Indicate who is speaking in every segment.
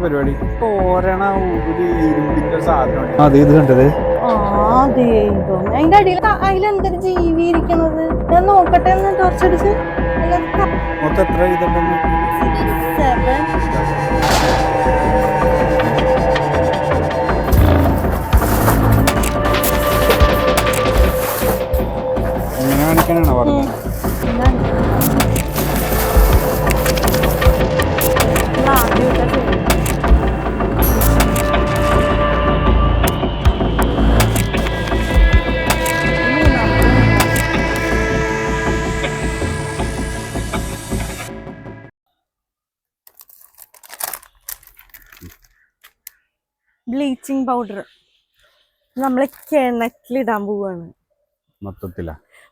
Speaker 1: പരിപാടി തോരണ ഒരു ഇരുമ്പിന്റെ സാധനം അത് ഇത് കണ്ടത്
Speaker 2: അതിന്റെ അടിയിൽ അതിലെന്തൊരു ജീവി ഇരിക്കുന്നത് ഞാൻ നോക്കട്ടെ എന്ന് ടോർച്ചടിച്ച്
Speaker 1: മൊത്തം എത്ര ഇതുണ്ടെന്ന് ഇങ്ങനെ കാണിക്കാനാണോ പറഞ്ഞത്
Speaker 2: ബ്ലീച്ചിങ് പൗഡർ നമ്മള് കിണറ്റിലിടാൻ പോവാണ്.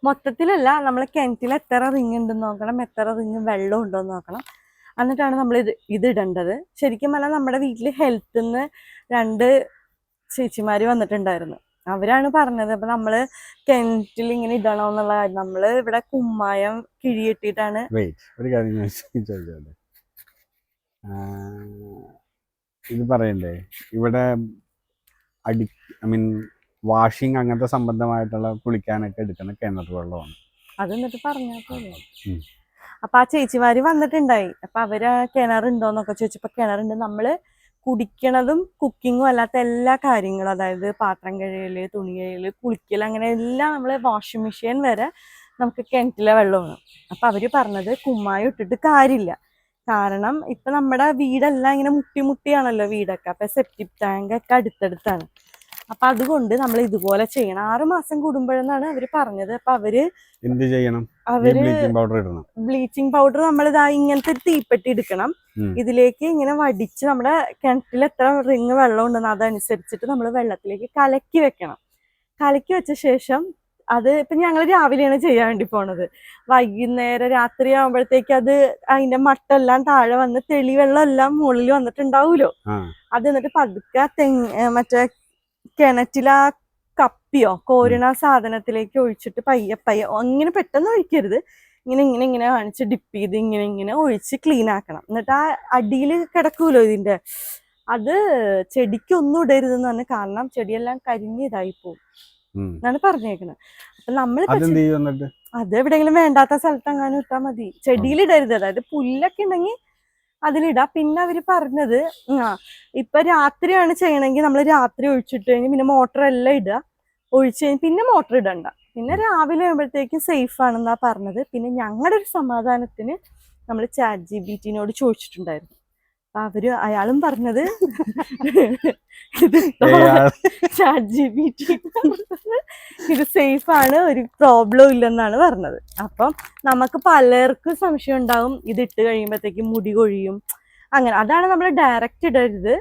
Speaker 2: മൊത്തത്തിലല്ല, നമ്മള് കിണറ്റിൽ എത്ര റിങ് ഉണ്ടെന്ന് നോക്കണം, എത്ര റിങ് വെള്ളം ഉണ്ടോന്ന് നോക്കണം. എന്നിട്ടാണ് നമ്മൾ ഇത് ഇടേണ്ടത്. ശരിക്കും പറഞ്ഞാൽ നമ്മുടെ വീട്ടിൽ ഹെൽത്തിന്ന് 2 ചേച്ചിമാര് വന്നിട്ടുണ്ടായിരുന്നു. അവരാണ് പറഞ്ഞത്. അപ്പൊ നമ്മള് കിണറ്റിൽ ഇങ്ങനെ ഇടണോന്നുള്ള കാര്യം. നമ്മള് ഇവിടെ കുമ്മായം കിഴിയിട്ടിട്ടാണ്.
Speaker 1: ഒരു കാര്യം ഇത് പറയണ്ടേ, ഇവിടെ വാഷിംഗ് അങ്ങനത്തെ സംബന്ധമായിട്ടുള്ള കുളിക്കാനൊക്കെ എടുക്കുന്ന കിണർ വെള്ളമാണ്
Speaker 2: അത്. എന്നിട്ട് പറഞ്ഞാൽ അപ്പൊ ആ ചേച്ചിമാര് വന്നിട്ടുണ്ടായി. അപ്പൊ അവര് കിണറുണ്ടോന്നൊക്കെ ചോദിച്ചപ്പോ കിണറുണ്ട്. നമ്മള് കുടിക്കണതും കുക്കിങ്ങും അല്ലാത്ത എല്ലാ കാര്യങ്ങളും, അതായത് പാത്രം കഴുകല്, തുണി കഴുകല്, കുളിക്കൽ, അങ്ങനെ എല്ലാം നമ്മള് വാഷിംഗ് മെഷീൻ വരെ നമുക്ക് കിണറ്റിലെ വെള്ളമാണ്. അപ്പൊ അവര് പറഞ്ഞത് കുമ്മായം ഇട്ടിട്ട് കാര്യമില്ല. കാരണം ഇപ്പൊ നമ്മുടെ വീടെല്ലാം ഇങ്ങനെ മുട്ടിയാണല്ലോ വീടൊക്കെ. അപ്പൊ സെപ്റ്റിക് ടാങ്ക് ഒക്കെ അടുത്തടുത്താണ്. അപ്പൊ അതുകൊണ്ട് നമ്മൾ ഇതുപോലെ ചെയ്യണം. 6 മാസം കൂടുമ്പോഴെന്നാണ് അവര് പറഞ്ഞത്. അപ്പൊ അവര്
Speaker 1: എന്ത് ചെയ്യണം?
Speaker 2: ബ്ലീച്ചിങ് പൗഡർ നമ്മളിതാ ഇങ്ങനത്തെ തീപ്പെട്ടി എടുക്കണം. ഇതിലേക്ക് ഇങ്ങനെ വടിച്ച് നമ്മുടെ കിണറ്റിൽ എത്ര റിങ് വെള്ളം ഉണ്ടെന്ന് അതനുസരിച്ചിട്ട് നമ്മൾ വെള്ളത്തിലേക്ക് കലക്കി വെക്കണം. കലക്കി വെച്ച ശേഷം അത് ഇപ്പൊ ഞങ്ങൾ രാവിലെയാണ് ചെയ്യാൻ വേണ്ടി പോണത്. വൈകുന്നേരം രാത്രി ആകുമ്പോഴത്തേക്ക് അത് അതിന്റെ മട്ടെല്ലാം താഴെ വന്ന് തെളിവെള്ളം എല്ലാം മുകളിൽ വന്നിട്ടുണ്ടാവൂലോ. അത് എന്നിട്ട് പതുക്കെ മറ്റേ കിണറ്റിലാ കപ്പിയോ കോരണ സാധനത്തിലേക്ക് ഒഴിച്ചിട്ട് പയ്യെ അങ്ങനെ പെട്ടെന്ന് ഒഴിക്കരുത്. ഇങ്ങനെ കാണിച്ച് ഡിപ്പ് ചെയ്ത് ഇങ്ങനെ ഒഴിച്ച് ക്ലീൻ ആക്കണം. എന്നിട്ട് ആ അടിയിൽ കിടക്കൂലോ ഇതിന്റെ, അത് ചെടിക്കൊന്നും ഇടരുതെന്ന് പറഞ്ഞു. കാരണം ചെടിയെല്ലാം കരിഞ്ഞ് ഇതായി പോകും എന്നാണ് പറഞ്ഞേക്കണത്. അപ്പൊ നമ്മൾ അത് എവിടെയെങ്കിലും വേണ്ടാത്ത സ്ഥലത്ത് അങ്ങനെ ഇട്ടാൽ മതി. ചെടിയിൽ ഇടരുത്. അതായത് പുല്ലൊക്കെ ഉണ്ടെങ്കിൽ അതിലിടാം. പിന്നെ അവര് പറഞ്ഞത് ഇപ്പൊ രാത്രിയാണ് ചെയ്യണമെങ്കിൽ നമ്മൾ രാത്രി ഒഴിച്ചിട്ട് കഴിഞ്ഞ് പിന്നെ മോട്ടർ എല്ലാം ഇടുക. ഒഴിച്ച് കഴിഞ്ഞ് പിന്നെ മോട്ടർ ഇടണ്ട. പിന്നെ രാവിലെ ആകുമ്പോഴത്തേക്കും സേഫ് ആണെന്നാ പറഞ്ഞത്. പിന്നെ ഞങ്ങളുടെ ഒരു സമാധാനത്തിന് നമ്മൾ ChatGPT ചോദിച്ചിട്ടുണ്ടായിരുന്നു. അപ്പൊ അയാളും പറഞ്ഞത് ChatGPT ഇത് സേഫ് ആണ്, ഒരു പ്രോബ്ലം ഇല്ലെന്നാണ് പറഞ്ഞത്. അപ്പം നമുക്ക് പലർക്കും സംശയം ഉണ്ടാവും, ഇത് ഇട്ട് കഴിയുമ്പോഴത്തേക്കും മുടി കൊഴിയും അങ്ങനെ. അതാണ് നമ്മൾ ഡയറക്റ്റ് ഇടരുത്,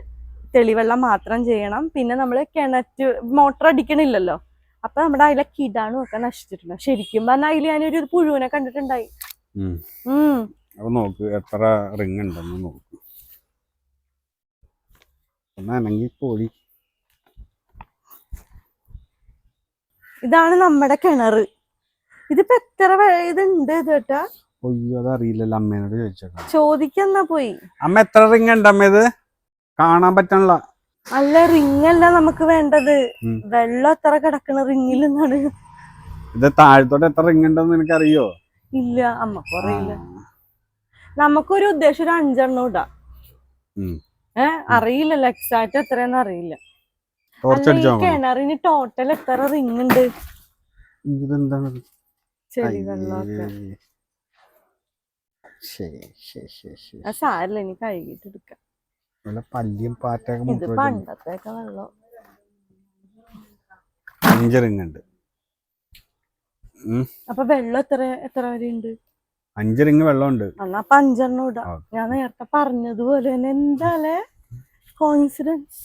Speaker 2: തെളിവെള്ളം മാത്രം ചെയ്യണം. പിന്നെ നമ്മൾ കിണറ്റ് മോട്ടർ അടിക്കണില്ലല്ലോ. അപ്പൊ നമ്മുടെ അതിലെ കീടാണും ഒക്കെ നശിച്ചിട്ടുണ്ട്. ശരിക്കും പറഞ്ഞാൽ അതിൽ ഞാനൊരു പുഴുവിനെ കണ്ടിട്ടുണ്ടായി.
Speaker 1: നോക്ക് എത്ര റിങ് ഉണ്ടെന്ന് നോക്ക്.
Speaker 2: ഇതാണ് നമ്മുടെ കിണറ്. ഇതിപ്പോ എത്ര ഇതുണ്ട് ചേട്ടാ?
Speaker 1: അതറിയില്ലല്ലോ, അമ്മേനോട് ചോദിച്ചേക്കാം.
Speaker 2: ചോദിക്കെന്നാ പോയി.
Speaker 1: അമ്മ എത്ര റിങ് ഉണ്ട് അമ്മ? ഇത് കാണാൻ പറ്റണല്ല.
Speaker 2: അല്ല, റിങ് അല്ല നമുക്ക് വേണ്ടത്, വെള്ളം എത്ര കിടക്കണ റിങ്ങിൽ നിന്നാണ്.
Speaker 1: ഇത് താഴത്തോട്ട് എത്ര റിങ് ഉണ്ടെന്ന് നിനക്ക് അറിയോ?
Speaker 2: ഇല്ല, അമ്മക്ക് അറിയില്ല. നമുക്കൊരു ഉദ്ദേശം ഒരു 5 എണ്ണം ഇടാം. അറിയില്ലല്ലോ എക്സാക്ട് എത്രയെന്ന് അറിയില്ല. കിണറിന് ടോട്ടൽ എത്ര റിങ് ഉണ്ട്? ചെളി വെള്ളമൊക്കെ സാരില്ല, ഇനി കഴുകിട്ട് എടുക്കാം. ഇത് പണ്ടത്തേക്ക് വെള്ളം.
Speaker 1: 5 റിങ് ഉണ്ട്.
Speaker 2: അപ്പൊ വെള്ളം എത്ര വരെ ഉണ്ട്?
Speaker 1: 5 റിങ് വെള്ളമുണ്ട്.
Speaker 2: എന്നാ 5 എണ്ണം ഇടാം. ഞാൻ നേരത്തെ പറഞ്ഞതുപോലെ തന്നെ. എന്താലേ കോയിൻസിഡൻസ്.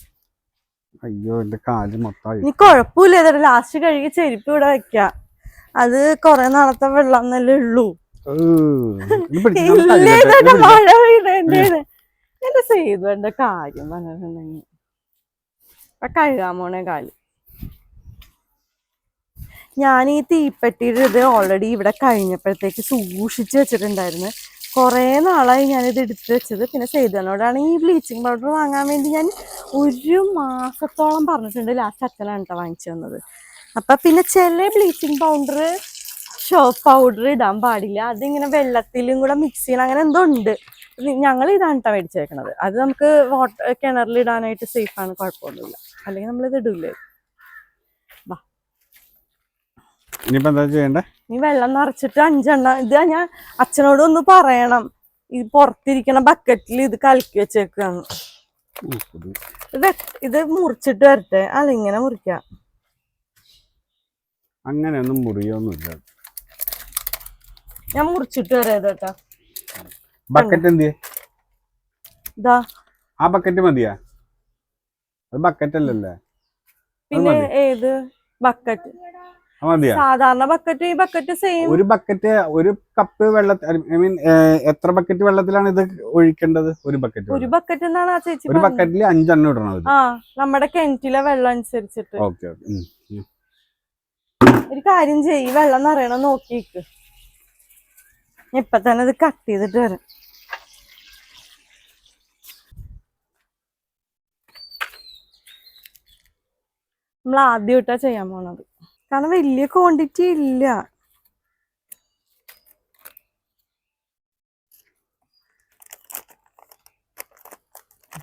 Speaker 1: അയ്യോ, എന്റെ കാല് മൊത്തം.
Speaker 2: നീ കൊഴപ്പില്ല, ഇതൊരു ലാസ്റ്റ് കഴുകി ചെരുപ്പ് ഇവിടെ വെക്കാം. അത് കൊറേ നാളത്തെ വെള്ളം എന്നല്ലേ ഉള്ളൂ. മഴ പെയ്തേണ്ടാണ് എന്റെ ചെയ്തു. എന്റെ കാര്യം പറഞ്ഞിട്ടുണ്ടെങ്കിൽ ഇപ്പൊ കഴുകാൻ പോണേ കാല്. ഞാൻ ഈ തീപ്പെട്ടിയുടെ ഇത് ഓൾറെഡി ഇവിടെ കഴിഞ്ഞപ്പോഴത്തേക്ക് സൂക്ഷിച്ച് വെച്ചിട്ടുണ്ടായിരുന്നു. കുറേ നാളായി ഞാനിത് എടുത്ത് വെച്ചത്. പിന്നെ സേതുവിനോടാണ് ഈ ബ്ലീച്ചിങ് പൗഡർ വാങ്ങാൻ വേണ്ടി ഞാൻ 1 മാസത്തോളം പറഞ്ഞിട്ടുണ്ട്. ലാസ്റ്റ് അച്ഛനാണ് കേട്ടോ വാങ്ങിച്ചു തന്നത്. അപ്പം പിന്നെ ചില ബ്ലീച്ചിങ് പൗഡർ ഷോപ്പ് പൗഡർ ഇടാൻ പാടില്ല, അതിങ്ങനെ വെള്ളത്തിലും കൂടെ മിക്സ് ചെയ്യണം, അങ്ങനെ എന്തോ ഉണ്ട്. ഞങ്ങൾ ഇതാണ് കേട്ടോ മേടിച്ചേക്കണത്. അത് നമുക്ക് കിണറിൽ ഇടാനായിട്ട് സേഫാണ്, കുഴപ്പമൊന്നുമില്ല. അല്ലെങ്കിൽ നമ്മളിത് ഇടൂലേ. വാ,
Speaker 1: ഇനിയിപ്പോ എന്താ ചെയ്യണ്ടേ?
Speaker 2: നീ വെള്ളം നിറച്ചിട്ട് 5 എണ്ണം ഇത് ഞാൻ അച്ഛനോട് ഒന്ന് പറയണം. ഇത് പുറത്തിരിക്കണ ബക്കറ്റിൽ ഇത് കലക്കി വെച്ചേക്കാണ്. ഇത് മുറിച്ചിട്ട് വരട്ടെ. അതിങ്ങനെ മുറിക്കാം.
Speaker 1: അങ്ങനെയൊന്നും മുറിയൊന്നുമില്ല.
Speaker 2: ഞാൻ മുറിച്ചിട്ട് വരാം കേട്ടാ.
Speaker 1: ബക്കറ്റ് എന്തിയെ?
Speaker 2: ഇതാ
Speaker 1: ആ ബക്കറ്റ് മതിയാ? അത് ബക്കറ്റ് അല്ലല്ലേ?
Speaker 2: പിന്നെ ഏത് ബക്കറ്റ്?
Speaker 1: മതിയാ?
Speaker 2: സാധാരണ ബക്കറ്റ്. ഈ ബക്കറ്റ് സെയിം.
Speaker 1: ഒരു ബക്കറ്റ്, ഒരു കപ്പ് വെള്ളത്തിൽ, ഐ മീൻ എത്ര ബക്കറ്റ് വെള്ളത്തിലാണ് ഇത് ഒഴിക്കേണ്ടത്? ഒരു ബക്കറ്റ്
Speaker 2: എന്നാണ് ആ ചേച്ചി.
Speaker 1: ഒരു ബക്കറ്റിൽ 5 എണ്ണം ഇടണം.
Speaker 2: ആ, നമ്മുടെ കിണറ്റിലെ വെള്ളം അനുസരിച്ചിട്ട്.
Speaker 1: ഓക്കെ.
Speaker 2: ഒരു കാര്യം ചെയ്യ്, വെള്ളം നിറയണം നോക്കിക്ക്. ഇപ്പൊ തന്നെ ഇത് കട്ട് ചെയ്തിട്ട് വരാം. നമ്മൾ ആദ്യമായിട്ടാ ചെയ്യാൻ പോണത്, കാരണം വലിയ ക്വാണ്ടിറ്റി ഇല്ല.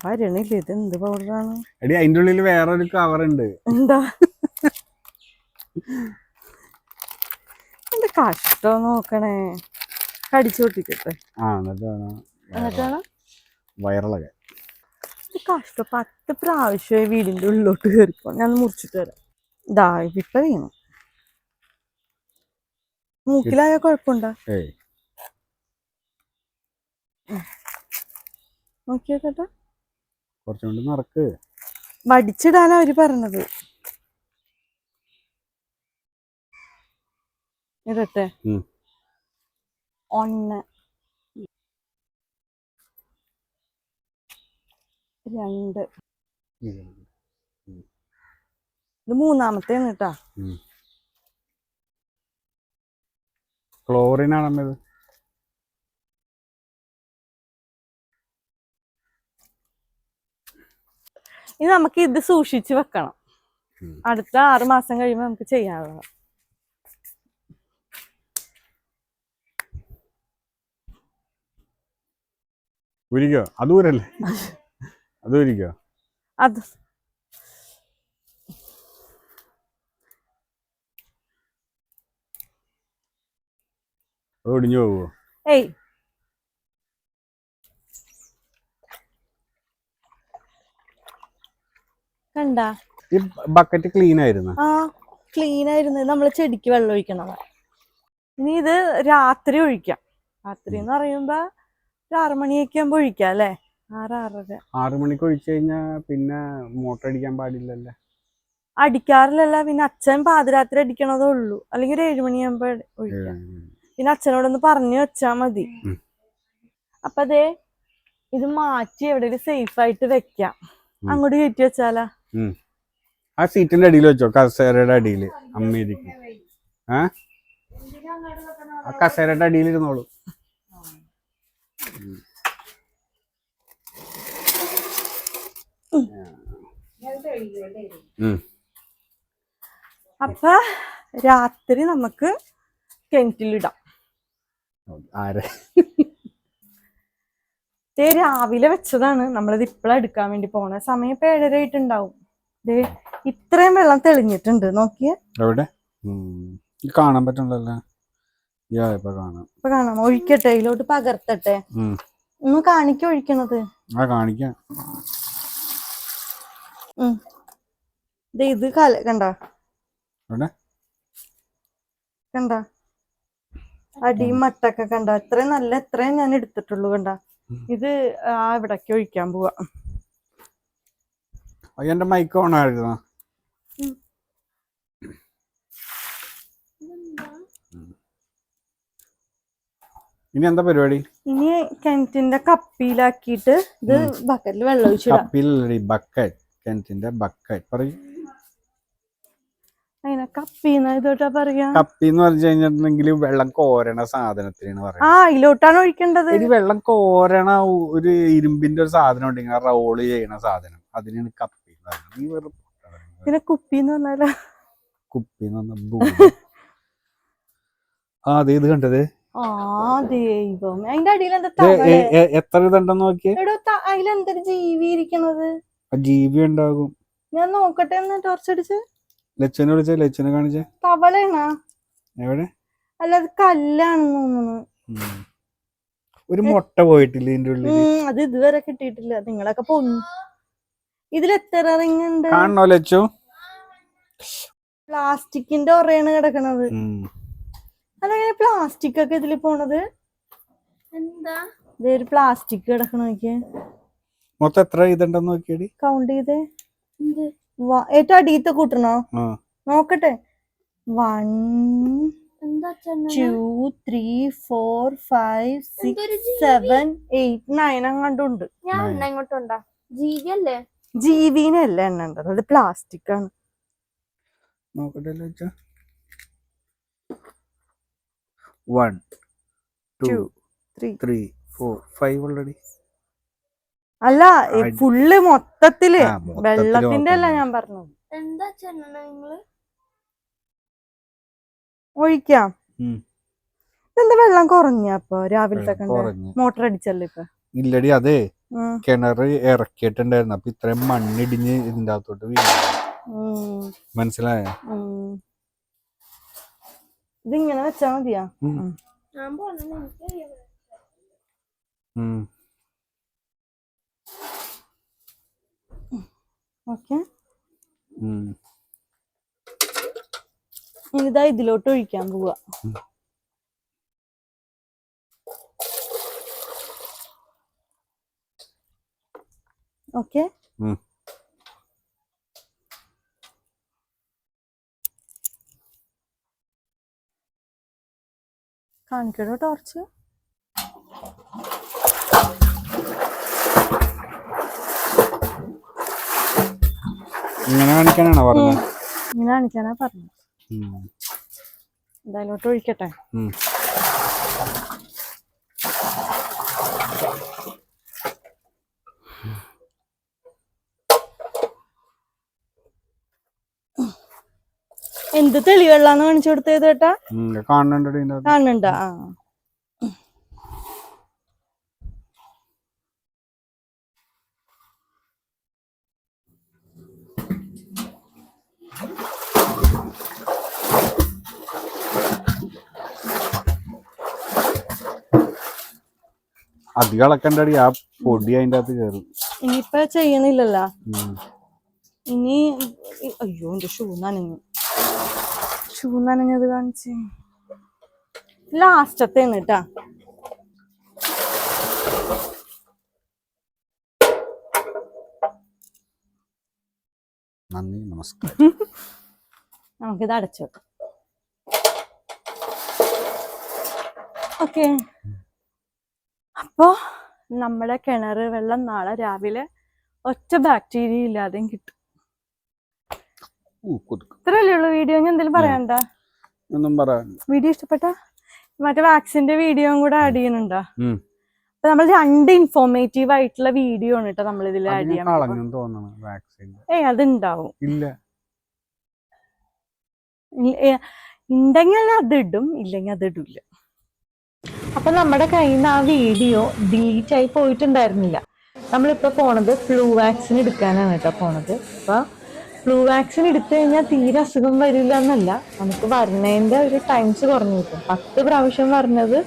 Speaker 2: വരണില്ല. ഇത് എന്ത് പൗഡറാണ്?
Speaker 1: എടി, അതിന്റെ ഉള്ളിൽ വേറൊരു കവർ ഉണ്ട്.
Speaker 2: എന്താ എന്റെ കഷ്ടം നോക്കണേ. കടിച്ചു പൊട്ടിക്കട്ടെ. എന്നിട്ടാണ്
Speaker 1: വയറിളകെ
Speaker 2: കഷ്ടം. 10 പ്രാവശ്യമായി വീടിന്റെ ഉള്ളിലോട്ട് കയറിപ്പോ. ഞാൻ മുറിച്ചിട്ട് വരാം. ഇതാ ഇപ്പൊ വീണു. മൂക്കിലായ കുഴപ്പമുണ്ടോ? നോക്കിയോട്ടെ.
Speaker 1: കുറച്ചുകൊണ്ട് നടക്ക്.
Speaker 2: വടിച്ചിടാനാ അവര് പറഞ്ഞത്. ഇടട്ടെ. 1 2 ഇത് 3-ാമത്തെയാണ് കേട്ടാ.
Speaker 1: ക്ലോറിൻ ആണത്.
Speaker 2: ഇനി നമുക്ക് ഇത് സൂക്ഷിച്ച് വെക്കണം. അടുത്ത 6 മാസം കഴിയുമ്പോൾ നമുക്ക് ചെയ്യാനുള്ളത്.
Speaker 1: അതൂരല്ലേ? അതൂരിക്കോ?
Speaker 2: അത്
Speaker 1: ഒടിഞ്ഞു പോവോ?
Speaker 2: ഏയ്, കണ്ടാ?
Speaker 1: ഈ ബക്കറ്റ് ക്ലീൻ ആയിരുന്നു.
Speaker 2: ആ, ക്ലീൻ ആയിരുന്നു. നമ്മള് ചെടിക്ക് വെള്ളം ഒഴിക്കണതാ. ഇനി ഇത് രാത്രി ഒഴിക്കാം. രാത്രി എന്ന് പറയുമ്പോ 6 മണിയൊക്കെ ആകുമ്പോ ഒഴിക്കാം അല്ലേ? 6-6:30.
Speaker 1: 6 മണിക്ക് ഒഴിച്ചു കഴിഞ്ഞാ പിന്നെ മോട്ടർ അടിക്കാൻ പാടില്ലല്ലേ?
Speaker 2: അടിക്കാറില്ലല്ല. പിന്നെ അച്ഛൻ പാതിരാത്രി അടിക്കണതേ ഉള്ളൂ. അല്ലെങ്കിൽ ഒരു 7 മണിയാകുമ്പോ ഒഴിക്കാം. പിന്നെ അച്ഛനോടൊന്ന് പറഞ്ഞു വെച്ചാ മതി. അപ്പൊ അതേ ഇത് മാറ്റി എവിടെയും സേഫ് ആയിട്ട് വെക്കാം. അങ്ങോട്ട് കയറ്റി വെച്ചാലാ?
Speaker 1: ആ സീറ്റിന്റെ അടിയിൽ വെച്ചോ, കസേരയുടെ അടിയില്. അമ്മയിരിക്കും. ആ കസേരയുടെ അടിയിൽ ഇരുന്നോളൂ.
Speaker 2: അപ്പൊ രാത്രി നമുക്ക് കിണറ്റിലിടാം. രാവിലെ വെച്ചതാണ്. നമ്മളിത് ഇപ്പഴാ എടുക്കാൻ വേണ്ടി പോണ. സമയം ഇപ്പൊ 7:30 ആയിട്ടുണ്ടാവും. ഇത്രയും വെള്ളം തെളിഞ്ഞിട്ടുണ്ട്. നോക്കിയേ.
Speaker 1: എവിടെ കാണാൻ പറ്റണല്ലോ? ഇപ്പൊ
Speaker 2: കാണാം. ഒഴിക്കട്ടെ, ഇതിലോട്ട് പകർത്തട്ടെ. ഒന്ന് കാണിക്ക ഒഴിക്കണത്.
Speaker 1: കാണിക്കാം.
Speaker 2: ഇത് കണ്ട കണ്ട അടിയും മട്ടൊക്കെ കണ്ട. എത്രയും നല്ല, എത്രയും ഞാൻ എടുത്തിട്ടുള്ളൂ. കണ്ട, ഇത് ഇവിടേക്ക് ഒഴിക്കാൻ പോവാ.
Speaker 1: എന്റെ മൈക്ക് ഓൺ ആയിരുന്നു. ഇനി എന്താ പരിപാടി?
Speaker 2: ഇനി കിണറ്റിന്റെ കപ്പിയിലാക്കിയിട്ട് ഇത് ബക്കറ്റിൽ വെള്ളം ഒഴിച്ചിടാം.
Speaker 1: കപ്പിയിലല്ലേ? ബക്കറ്റ്. കിണറ്റിന്റെ ബക്കറ്റ് പറയും.
Speaker 2: അങ്ങനെ കപ്പിന്ന് ഇതോട്ടാ പറയാ.
Speaker 1: കപ്പി എന്ന് പറഞ്ഞു കഴിഞ്ഞിട്ടുണ്ടെങ്കിൽ വെള്ളം കോരണ സാധനത്തിനാണ്
Speaker 2: ആ
Speaker 1: പറയുന്നത്.
Speaker 2: ഇതിലോട്ടാണ് ഒഴിക്കേണ്ടത്.
Speaker 1: ഒരു വെള്ളം കോരണ ഒരു ഇരുമ്പിന്റെ ഒരു സാധനം ഉണ്ടെങ്കിൽ റോള് ചെയ്യണ സാധനം അതിനാണ് കപ്പി എന്ന് പറയുന്നത്. നീ വെറും
Speaker 2: പിന്നെ കുപ്പിന്ന് പറഞ്ഞാലോ?
Speaker 1: കുപ്പി എന്ന് പറഞ്ഞ ആ അതെ ഇത് കണ്ടത്.
Speaker 2: ആ ദൈവം, അതിന്റെ അടിയിൽ എന്താ
Speaker 1: എത്ര ഇതുണ്ടെന്ന് നോക്കിയേ.
Speaker 2: അതിലെന്തൊരു ജീവി ഇരിക്കണത്?
Speaker 1: ജീവി ഉണ്ടാകും.
Speaker 2: ഞാൻ നോക്കട്ടെ എന്ന് ടോർച്ചടിച്ച്.
Speaker 1: ലച്ചനെ വിളിച്ചേ, ലച്ചനെ കാണിച്ചേ.
Speaker 2: തവളയാണോ?
Speaker 1: എവിടെ?
Speaker 2: അല്ല അത് കല്ലാണെന്ന് തോന്നുന്നു.
Speaker 1: ഒരു മുട്ട പോയിട്ടില്ല ഇതിന്റെ ഉള്ളിൽ.
Speaker 2: അത് ഇതുവരെ കിട്ടിയിട്ടില്ല. നിങ്ങളൊക്കെ പൊന്നു. ഇതിൽ എത്ര റിങ് ഉണ്ട്
Speaker 1: കാണണോ ലച്ചു?
Speaker 2: പ്ലാസ്റ്റിക്കിന്റെ ഒറയാണ് കിടക്കണത്. അതെങ്ങനെ പ്ലാസ്റ്റിക് ഒക്കെ ഇതിൽ പോണത്? എന്താ ഇതൊരു പ്ലാസ്റ്റിക് കിടക്കണ നോക്കിയേ.
Speaker 1: മൊത്തം എത്ര ഇതുണ്ടെന്ന് നോക്കിയടി.
Speaker 2: കൗണ്ട് ചെയ്തേ. ഏറ്റവും അടിയത്തെ കൂട്ടണോ? നോക്കട്ടെ. 1 2 3 4 5 6 7 8 9 അങ്ങോട്ടുണ്ട്.
Speaker 3: ഇങ്ങോട്ടുണ്ടാ ജീവിയല്ലേ?
Speaker 2: ജീവിനല്ല എണ്ണ ഉണ്ടത്, അത് പ്ലാസ്റ്റിക് ആണ്.
Speaker 1: നോക്കട്ടെ ലച്ച. 1 2 3 4 5 ഓൾറെഡി.
Speaker 2: അല്ല ഫുള്ള് മൊത്തത്തില് വെള്ളത്തിന്റെ അല്ല ഞാൻ പറഞ്ഞത്.
Speaker 3: എന്താ നിങ്ങള്
Speaker 2: ഒഴിക്കാം. എന്താ വെള്ളം കുറഞ്ഞപ്പോ രാവിലത്തെ മോട്ടർ അടിച്ചല്ലേ ഇപ്പൊ?
Speaker 1: ഇല്ലടി അതെ കിണറ് ഇറക്കിയിട്ടുണ്ടായിരുന്നു. അപ്പൊ ഇത്രയും മണ്ണിടിഞ്ഞ് ഇതിന്റെ അകത്തോട്ട് വീണു. മനസ്സിലായ?
Speaker 2: ഇതിങ്ങനെ വെച്ചാ മതിയാ? ഓക്കെ. ഇനിതാ ഇതിലോട്ട് ഒഴിക്കാൻ പോവാ. ഓക്കെ. കാണിക്കണോ ടോർച്ച്?
Speaker 1: ഇങ്ങനെ കാണിക്കാനാണോ പറഞ്ഞത്?
Speaker 2: ഇങ്ങനെ കാണിക്കാനാ പറഞ്ഞത്. എന്തായാലോട്ട് ഒഴിക്കട്ടെ. എന്ത് തെളിവെള്ളാന്ന് കാണിച്ചു കൊടുത്തത് കേട്ടാ? കാണുന്നുണ്ട്. ആ
Speaker 1: അധികം ഇളക്കണ്ടടി, ആ പൊടി അതിന്റെ അകത്ത് കയറും.
Speaker 2: ഇനിയിപ്പ ചെയ്യണില്ലല്ലോ. ഇനി അയ്യോ എന്റെ ഷൂ നനഞ്ഞത് കാണിച്ച് ലാസ്റ്റത്തേന്ന് കേട്ടാ.
Speaker 1: നന്ദി, നമസ്കാരം.
Speaker 2: നമുക്കിത് അടച്ചു വെക്കാം. ഓക്കെ. അപ്പോ നമ്മുടെ കിണറ് വെള്ളം നാളെ രാവിലെ ഒറ്റ ബാക്ടീരിയ ഇല്ലാതെയും കിട്ടും. ഇത്രയല്ലേ ഉള്ളൂ വീഡിയോ. ഞാൻ എന്തെങ്കിലും പറയണ്ട? വീഡിയോ ഇഷ്ടപ്പെട്ട മറ്റേ വാക്സിന്റെ വീഡിയോയും കൂടെ ആഡ് ചെയ്യുന്നുണ്ടോ? അപ്പൊ നമ്മൾ 2 ഇൻഫോർമേറ്റീവ് ആയിട്ടുള്ള വീഡിയോ ആണ് കേട്ടോ നമ്മൾ ഇതിൽ ആഡ് ചെയ്യാൻ. അതുണ്ടാവും. ഉണ്ടെങ്കിൽ അത് ഇടും, ഇല്ലെങ്കിൽ അത് ഇടില്ല. അപ്പൊ നമ്മുടെ കയ്യിൽ നിന്ന് ആ വീഡിയോ ഡിലീറ്റ് ആയി പോയിട്ടുണ്ടായിരുന്നില്ല. നമ്മളിപ്പോ പോണത് ഫ്ലൂ വാക്സിൻ എടുക്കാനാണ് കേട്ടോ പോണത്. അപ്പൊ ഫ്ലൂ വാക്സിൻ എടുത്തു കഴിഞ്ഞാൽ തീരെ അസുഖം വരില്ല എന്നല്ല, നമുക്ക് വരണേന്റെ ഒരു ടൈംസ് കുറഞ്ഞു കിട്ടും. 10 പ്രാവശ്യം പറഞ്ഞത്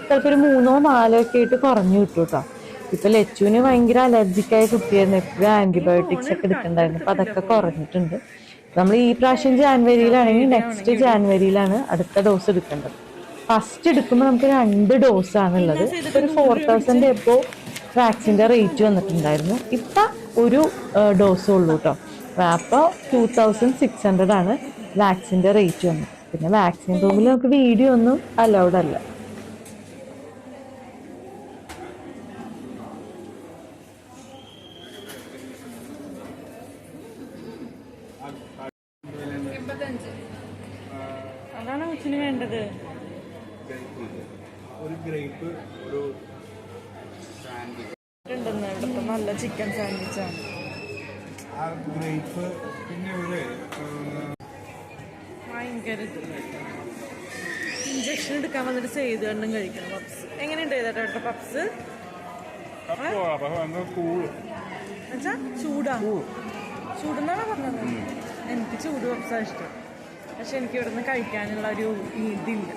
Speaker 2: ചിലപ്പോൾ ഒരു 3 or 4 ഒക്കെ ആയിട്ട് കുറഞ്ഞു കിട്ടും കേട്ടോ. ഇപ്പൊ ലച്ചുവിന് ഭയങ്കര അലർജിക്കായ കുട്ടിയായിരുന്നു, എപ്പോഴും ആന്റിബയോട്ടിക്സ് ഒക്കെ എടുക്കണ്ടായിരുന്നു. അപ്പൊ അതൊക്കെ കുറഞ്ഞിട്ടുണ്ട്. നമ്മൾ ഈ പ്രാവശ്യം ജാനുവരിയിലാണെങ്കിൽ നെക്സ്റ്റ് ജാനുവരിയിലാണ് അടുത്ത ഡോസ് എടുക്കേണ്ടത്. ഫസ്റ്റ് എടുക്കുമ്പോൾ നമുക്ക് 2 ഡോസാണുള്ളത്. ഒരു 4000 എബോ വാക്സിൻ്റെ റേറ്റ് വന്നിട്ടുണ്ടായിരുന്നു. ഇപ്പം ഒരു ഡോസേ ഉള്ളൂ കേട്ടോ. അപ്പോൾ 2600 ആണ് വാക്സിൻ്റെ റേറ്റ് വന്നത്. പിന്നെ വാക്സിൻ റൂമിൽ നമുക്ക് വീഡിയോ ഒന്നും അലൗഡ് അല്ല. പപ്സിന് വേണ്ടത്?
Speaker 1: ഒരു ഗ്രേപ്പ്, ഒരു സാൻഡ്വിച്ച്
Speaker 2: ഉണ്ടെന്ന് ഇവിടുത്തെ നല്ല ചിക്കൻ സാൻഡ്വിച്ചാണ്.
Speaker 1: ആ ഗ്രേപ്പ്, പിന്നെ ഒരു
Speaker 2: ഭയങ്കര ഇഞ്ചക്ഷൻ എടുക്കാൻ വന്നിട്ട് ചെയ്ത് കണ്ടും കഴിക്കണം പപ്സ്. എങ്ങനെയുണ്ട് ചെയ്തേട്ടാ പപ്സ്? എന്നുവെച്ചാ ചൂടാ, ചൂടെന്നാണോ പറഞ്ഞത്? എനിക്ക് ചൂട് പപ്സാ ഇഷ്ടം. പക്ഷെ എനിക്ക് ഇവിടുന്ന് കഴിക്കാനുള്ള ഒരു ഇതില്ല.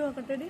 Speaker 2: നോക്കട്ടെടി.